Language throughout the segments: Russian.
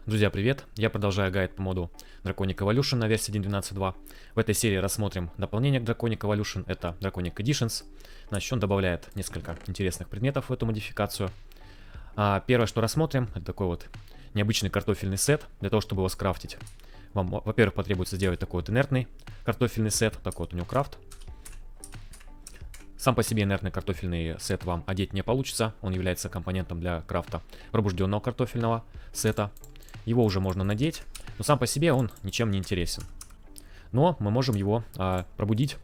Друзья, привет! Я продолжаю гайд по моду Draconic Evolution на версии 1.12.2. В этой серии рассмотрим дополнение к Draconic Evolution, это Draconic Editions. Значит, он добавляет несколько интересных предметов в эту модификацию. Первое, что рассмотрим, это такой вот необычный картофельный сет. Для того, чтобы его скрафтить, вам, во-первых, потребуется сделать такой вот инертный картофельный сет. Такой вот у него крафт. Сам по себе инертный картофельный сет вам одеть не получится. Он является компонентом для крафта пробужденного картофельного сета. Его уже можно надеть, но сам по себе он ничем не интересен. Но мы можем его пробудить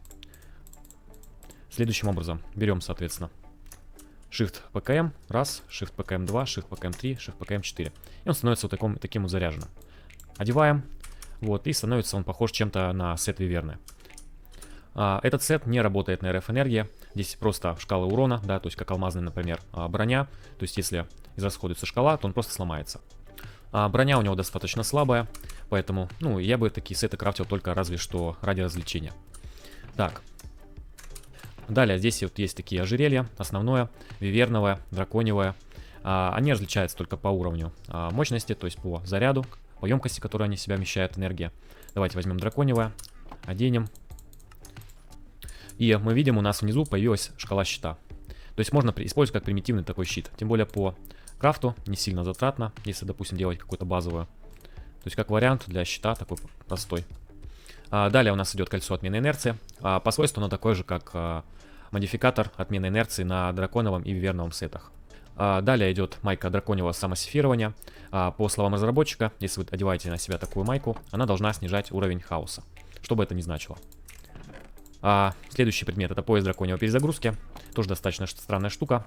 следующим образом. Берем, соответственно, Shift PKM 1, Shift PKM 2, Shift PKM 3, Shift PKM 4. И он становится вот таким вот заряженным. Одеваем, вот, и становится он похож чем-то на сет Виверны. Этот сет не работает на РФ-энергии. Здесь просто шкала урона, да, то есть как алмазная, например, броня. То есть если израсходуется шкала, то он просто сломается. Броня у него достаточно слабая, поэтому, я бы такие сеты крафтил только разве что ради развлечения. Так. Далее здесь вот есть такие ожерелья. Основное, виверновое, драконевое. Они различаются только по уровню мощности, то есть по заряду, по емкости, которую они в себя вмещают, энергия. Давайте возьмем драконевое, оденем. И мы видим, у нас внизу появилась шкала щита. То есть можно использовать как примитивный такой щит. Тем более по крафту не сильно затратно, если, допустим, делать какую-то базовую. То есть как вариант для щита такой простой. Далее у нас идет кольцо отмены инерции. По свойству оно такое же, как модификатор отмены инерции на драконовом и виверновом сетах. Далее идет майка драконьего самосифирования. По словам разработчика, если вы одеваете на себя такую майку, она должна снижать уровень хаоса. Что бы это ни значило. Следующий предмет — это пояс драконьего перезагрузки. Тоже достаточно странная штука.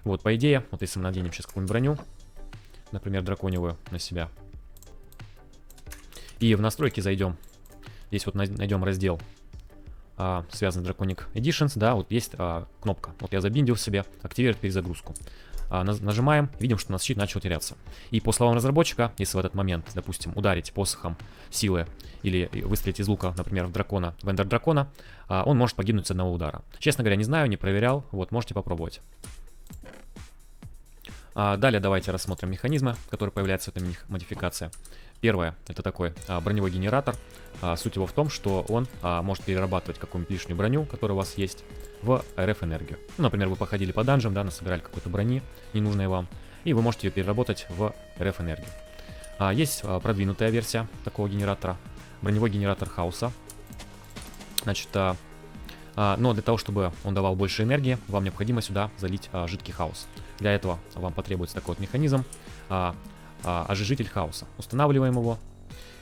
Вот, по идее, вот если мы наденем сейчас какую-нибудь броню, например, драконьевую на себя, и в настройки зайдем, здесь вот найдем раздел, связанный с Draconic Editions, да, вот есть кнопка. Вот я забиндил себе, активировать перезагрузку. Нажимаем, видим, что у нас щит начал теряться. И по словам разработчика, если в этот момент, допустим, ударить посохом силы или выстрелить из лука, например, в дракона, в эндер дракона, он может погибнуть с одного удара. Честно говоря, не знаю, не проверял, вот, можете попробовать. Далее давайте рассмотрим механизмы, которые появляются в этой модификации. Первое — это такой броневой генератор. Суть его в том, что он может перерабатывать какую-нибудь лишнюю броню, которая у вас есть, в РФ-энергию. Например, вы походили по данжам, да, насобирали какой-то брони, ненужной вам, и вы можете ее переработать в РФ-энергию. Есть продвинутая версия такого генератора, броневой генератор хаоса. Значит, но для того, чтобы он давал больше энергии, вам необходимо сюда залить жидкий хаос. Для этого вам потребуется такой вот механизм, ожижитель хаоса. Устанавливаем его.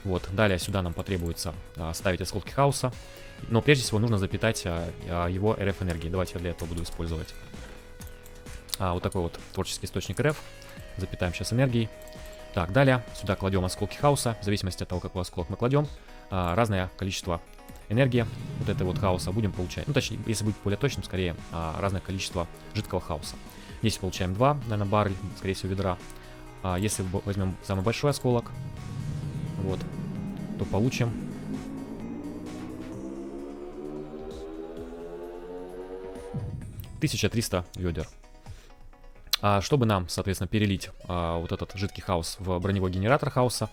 Вот, далее сюда нам потребуется ставить осколки хаоса. Но прежде всего нужно запитать его РФ энергией. Давайте я для этого буду использовать вот такой вот творческий источник РФ. Запитаем сейчас энергией. Так, далее сюда кладем осколки хаоса. В зависимости от того, какой осколок мы кладем, разное количество энергии вот этой вот хаоса будем получать. Ну, точнее, если быть более точным, скорее, разное количество жидкого хаоса. Здесь получаем 2, наверное, бара, скорее всего, ведра. Если возьмем самый большой осколок, вот, то получим 1300 ведер. Чтобы нам, соответственно, перелить вот этот жидкий хаос в броневой генератор хаоса,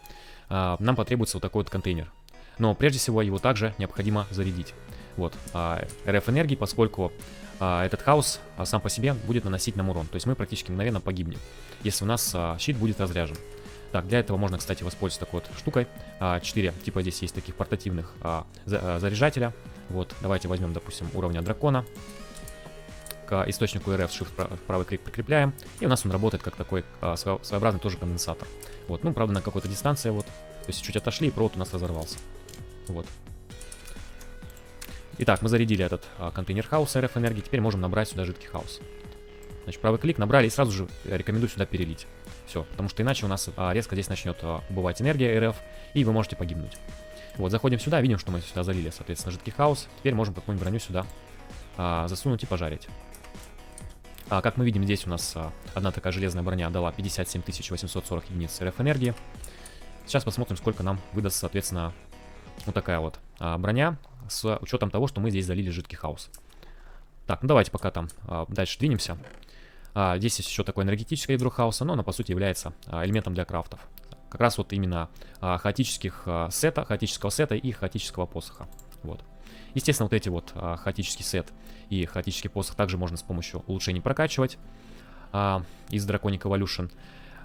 нам потребуется вот такой вот контейнер. Но прежде всего его также необходимо зарядить. Вот, РФ энергии, поскольку этот хаос сам по себе будет наносить нам урон. То есть мы практически мгновенно погибнем, если у нас щит будет разряжен. Так, для этого можно, кстати, воспользоваться такой вот штукой. 4 типа здесь есть таких портативных заряжателя. Вот, давайте возьмем, допустим, уровня дракона. К источнику РФ Shift правый клик прикрепляем. И у нас он работает как такой своеобразный тоже конденсатор. Вот, ну, правда, на какой-то дистанции вот. То есть чуть отошли, и провод у нас разорвался. Вот. Итак, мы зарядили этот контейнер хаоса РФ энергии. Теперь можем набрать сюда жидкий хаос. Значит, правый клик набрали и сразу же рекомендую сюда перелить. Все, потому что иначе у нас резко здесь начнет убывать энергия РФ, и вы можете погибнуть. Вот, заходим сюда, видим, что мы сюда залили, соответственно, жидкий хаос. Теперь можем какую-нибудь броню сюда засунуть и пожарить. Как мы видим, здесь у нас одна такая железная броня дала 57 840 единиц РФ энергии. Сейчас посмотрим, сколько нам выдаст, соответственно, вот такая вот броня, с учетом того, что мы здесь залили жидкий хаос. Так, ну давайте пока там дальше двинемся. Здесь есть еще такое энергетическое ядро хаоса, но оно по сути является элементом для крафтов. как раз вот именно хаотического сета и хаотического посоха. Вот. Естественно, вот эти вот хаотический сет и хаотический посох также можно с помощью улучшений прокачивать из Draconic Evolution.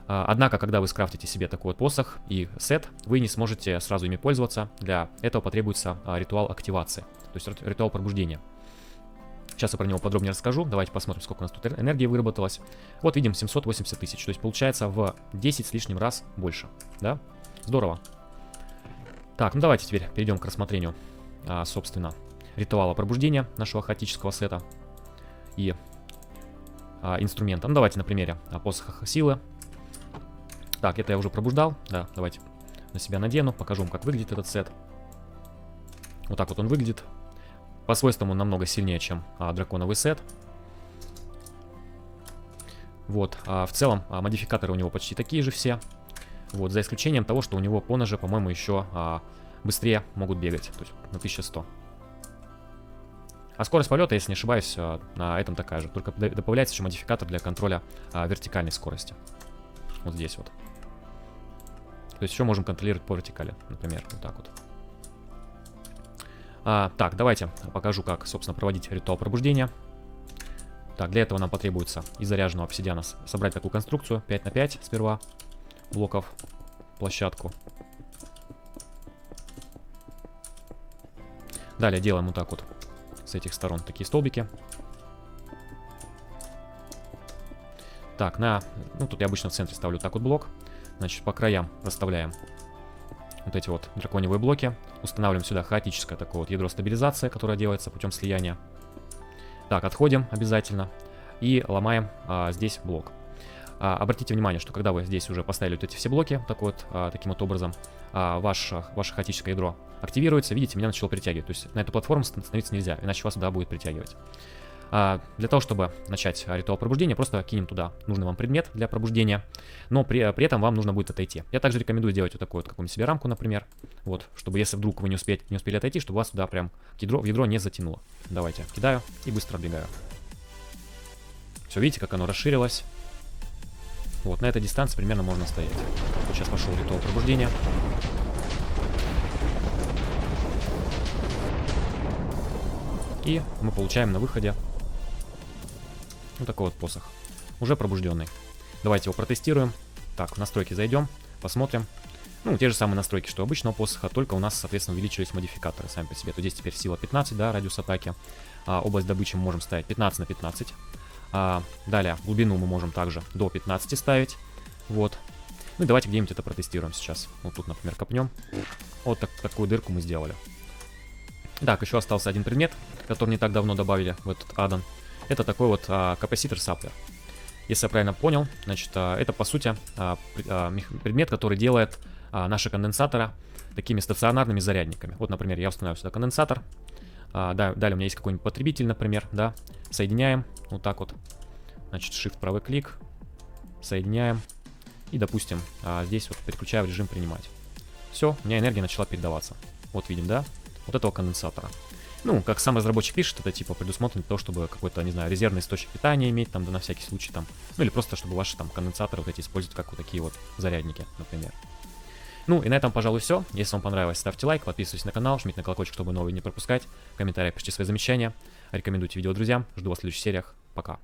Однако, когда вы скрафтите себе такой вот посох и сет, вы не сможете сразу ими пользоваться. Для этого потребуется ритуал активации, то есть ритуал пробуждения. Сейчас я про него подробнее расскажу. Давайте посмотрим, сколько у нас тут энергии выработалось. Вот видим 780 тысяч, то есть получается в 10 с лишним раз больше. Да? Здорово. Так, ну давайте теперь перейдем к рассмотрению, собственно, ритуала пробуждения нашего хаотического сета и инструмента. Ну давайте на примере посоха силы. Так, это я уже пробуждал. Да, давайте на себя надену, покажу вам, как выглядит этот сет. Вот так вот он выглядит. По свойствам он намного сильнее, чем драконовый сет. Вот, в целом модификаторы у него почти такие же все. Вот, за исключением того, что у него поножи, по-моему, еще быстрее могут бегать, то есть на 1100. А скорость полета, если не ошибаюсь, на этом такая же. Только добавляется еще модификатор для контроля вертикальной скорости. Вот здесь вот. То есть еще можем контролировать по вертикали, например, вот так вот. Так, давайте покажу, как, собственно, проводить ритуал пробуждения. Так, для этого нам потребуется из заряженного обсидиана собрать такую конструкцию 5 на 5 сперва блоков, площадку. Далее делаем вот так вот с этих сторон такие столбики. Так, ну тут я обычно в центре ставлю так вот блок. Значит, по краям расставляем вот эти вот драконьевые блоки. Устанавливаем сюда хаотическое такое вот ядро стабилизации, которое делается путем слияния. Так, отходим обязательно и ломаем здесь блок. Обратите внимание, что когда вы здесь уже поставили вот эти все блоки таким вот образом, ваше хаотическое ядро активируется. Видите, меня начало притягивать. То есть на эту платформу становиться нельзя, иначе вас туда будет притягивать. Для того, чтобы начать ритуал пробуждения, просто кинем туда нужный вам предмет для пробуждения, но при этом вам нужно будет отойти. Я также рекомендую сделать вот такую вот какую-нибудь себе рамку, например, вот, чтобы если вдруг вы не успели отойти, чтобы вас туда прям в ядро не затянуло. Давайте, кидаю и быстро отбегаю. Все, видите, как оно расширилось. Вот, на этой дистанции примерно можно стоять. Вот сейчас пошел ритуал пробуждения. И мы получаем на выходе вот такой вот посох. Уже пробужденный. Давайте его протестируем. Так, в настройки зайдем, посмотрим. Ну, те же самые настройки, что у обычного посоха, только у нас, соответственно, увеличились модификаторы сами по себе. То здесь теперь сила 15, да, радиус атаки. Область добычи мы можем ставить 15 на 15. Далее, глубину мы можем также до 15 ставить. Вот. Ну и давайте где-нибудь это протестируем сейчас. Вот тут, например, копнем. Вот такую дырку мы сделали. Так, еще остался один предмет, который не так давно добавили в этот аддон. Это такой вот капаситор саплер. Если я правильно понял, значит, это по сути предмет, который делает наши конденсаторы такими стационарными зарядниками. Вот, например, я устанавливаю сюда конденсатор. Далее у меня есть какой-нибудь потребитель, например, да. Соединяем вот так вот. Значит, Shift правый клик. Соединяем. И, допустим, здесь вот переключаю в режим принимать. Все, у меня энергия начала передаваться. Вот видим, да? Вот этого конденсатора. Ну, как сам разработчик пишет, это типа предусмотрено для того, чтобы какой-то, не знаю, резервный источник питания иметь там, да на всякий случай там. Ну или просто, чтобы ваши там конденсаторы вот эти использовать как вот такие вот зарядники, например. Ну и на этом, пожалуй, все. Если вам понравилось, ставьте лайк, подписывайтесь на канал, жмите на колокольчик, чтобы новые не пропускать. В комментариях пишите свои замечания. Рекомендуйте видео друзьям. Жду вас в следующих сериях. Пока.